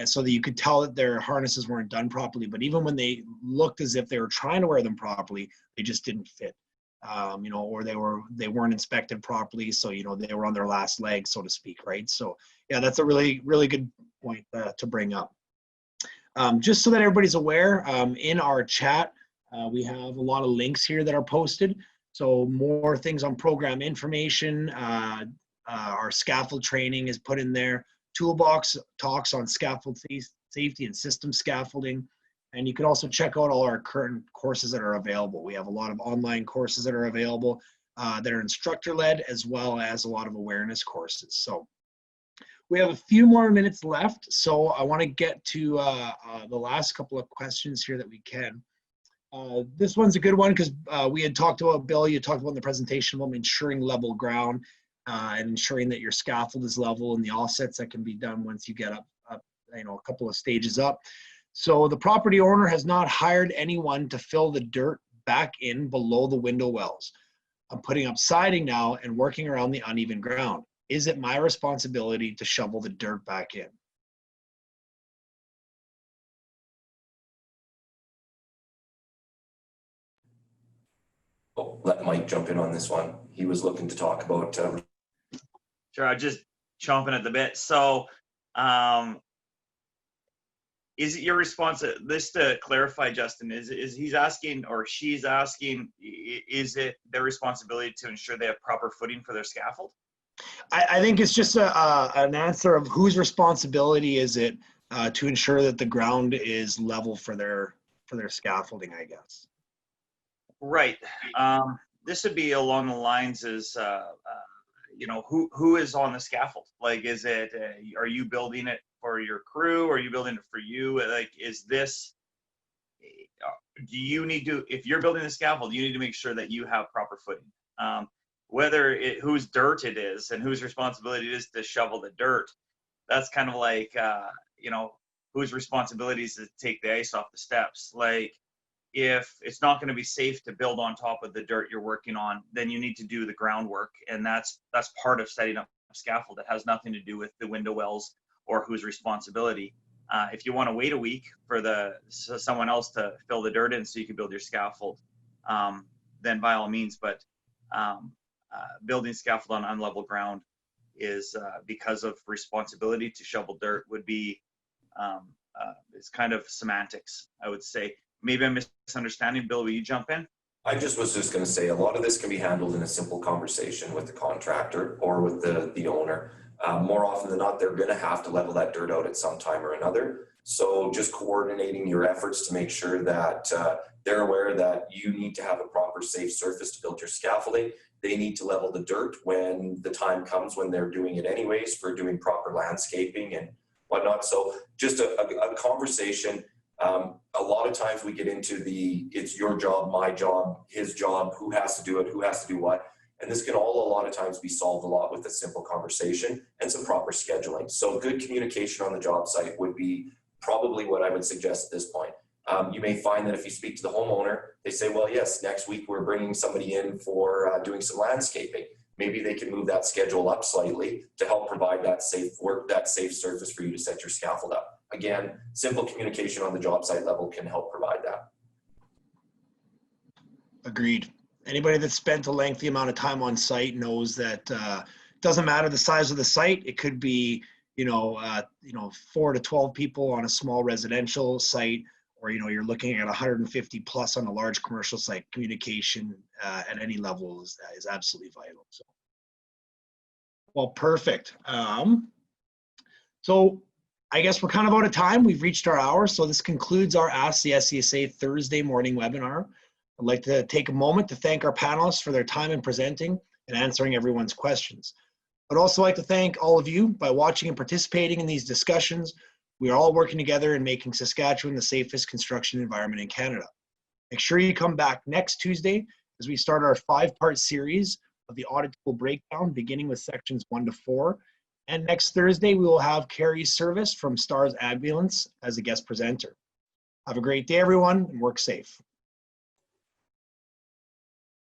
so that you could tell that their harnesses weren't done properly, but even when they looked as if they were trying to wear them properly, they just didn't fit. You know, or they weren't inspected properly, so you know they were on their last leg, so to speak, right? So yeah, that's a really good point to bring up. Just so that everybody's aware, in our chat, we have a lot of links here that are posted. So more things on program information, our scaffold training is put in there. Toolbox talks on scaffold safety and system scaffolding. And you can also check out all our current courses that are available. We have a lot of online courses that are available that are instructor-led, as well as a lot of awareness courses. So we have a few more minutes left, so I want to get to the last couple of questions here that we can. This one's a good one because we had talked about, Bill, you talked about in the presentation about ensuring level ground and ensuring that your scaffold is level and the offsets that can be done once you get up you know, a couple of stages up. So the property owner has not hired anyone to fill the dirt back in below the window wells. I'm putting up siding now and working around the uneven ground. Is it my responsibility to shovel the dirt back in? Oh, let Mike jump in on this one. He was looking to talk about. Sure, I'm just chomping at the bit. So, is it your responsibility? This to clarify, Justin, is he's asking or she's asking? Is it their responsibility to ensure they have proper footing for their scaffold? I think it's just an answer of whose responsibility is it to ensure that the ground is level for their scaffolding, I guess. Right. This would be along the lines as, you know, who is on the scaffold? Like, is it, are you building it for your crew? Are you building it for you? Like, is this, do you need to, if you're building the scaffold, you need to make sure that you have proper footing. Whether whose dirt it is and whose responsibility it is to shovel the dirt, that's kind of like, you know, whose responsibility is to take the ice off the steps. Like, if it's not going to be safe to build on top of the dirt you're working on, then you need to do the groundwork, and that's part of setting up a scaffold. That has nothing to do with the window wells or whose responsibility. If you want to wait a week for someone else to fill the dirt in so you can build your scaffold, then by all means. But building scaffold on unlevel ground is because of responsibility to shovel dirt would be it's kind of semantics, I would say. Maybe I'm misunderstanding. Bill, will you jump in? I was just going to say a lot of this can be handled in a simple conversation with the contractor or with the owner. More often than not, they're going to have to level that dirt out at some time or another. So just coordinating your efforts to make sure that they're aware that you need to have a proper safe surface to build your scaffolding. They need to level the dirt when the time comes when they're doing it anyways for doing proper landscaping and whatnot. So just a conversation. A lot of times we get into it's your job, my job, his job, who has to do it, who has to do what. And this can all a lot of times be solved a lot with a simple conversation and some proper scheduling. So good communication on the job site would be probably what I would suggest at this point. You may find that if you speak to the homeowner, they say, well, yes, next week we're bringing somebody in for doing some landscaping. Maybe they can move that schedule up slightly to help provide that safe surface for you to set your scaffold up. Again, simple communication on the job site level can help provide that. Agreed. Anybody that's spent a lengthy amount of time on site knows that it doesn't matter the size of the site. It could be, 4 to 12 people on a small residential site, or, you're looking at 150 plus on a large commercial site. Communication at any level is absolutely vital. So, well, perfect. So I guess we're kind of out of time. We've reached our hour, so this concludes our Ask the SCSA Thursday morning webinar. I'd like to take a moment to thank our panelists for their time in presenting and answering everyone's questions. I'd also like to thank all of you by watching and participating in these discussions. We are all working together in making Saskatchewan the safest construction environment in Canada. Make sure you come back next Tuesday as we start our 5-part series of the audit tool breakdown, beginning with sections 1 to 4. And next Thursday, we will have Carrie Service from STARS Ambulance as a guest presenter. Have a great day, everyone, and work safe.